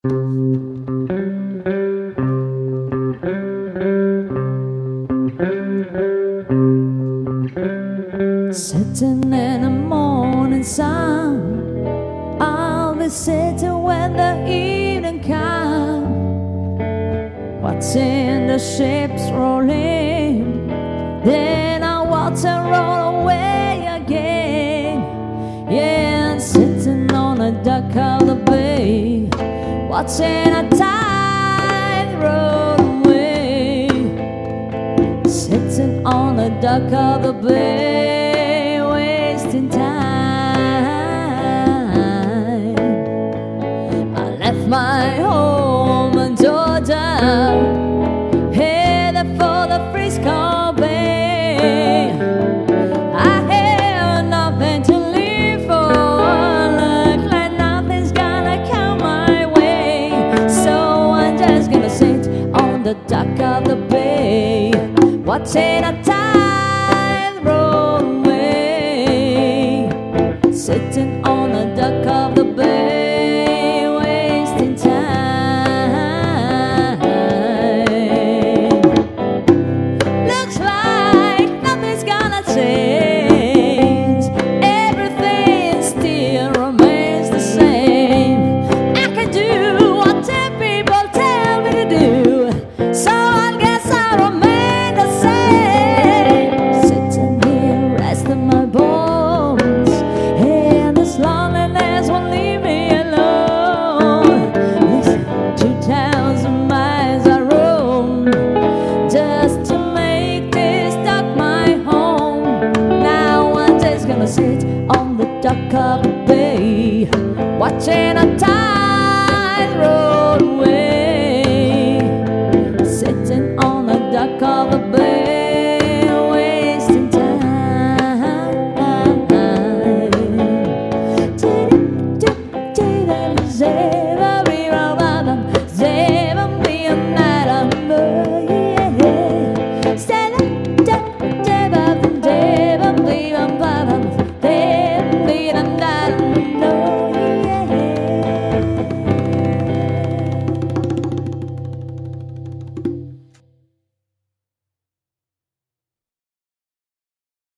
Sitting in the morning sun, I'll be sitting when the evening comes, watching the ships rolling. Then I'll watch them roll away again. Yeah, and sitting on the dock of the bay, watching a tide roll away. Sitting on the dock of the bay, wasting time. I left my home in Georgia, headed for the Frisco Bay. I had nothing to live for, look like nothing's gonna come my way. So I'm just gonna sit on the dock of the bay, watching a tide roll away. Sitting on the dock of the bay, wasting time. Looks like nothing's gonna change, everything still remains the same. I can do what the people tell me to do, so I guess I'll remain the same. Sitting here resting my bones, and this loneliness won't leave me alone. Listen, 2,000 miles I roam just to make this dock my home. Now I'm just gonna sit on the dock of the bay, watching a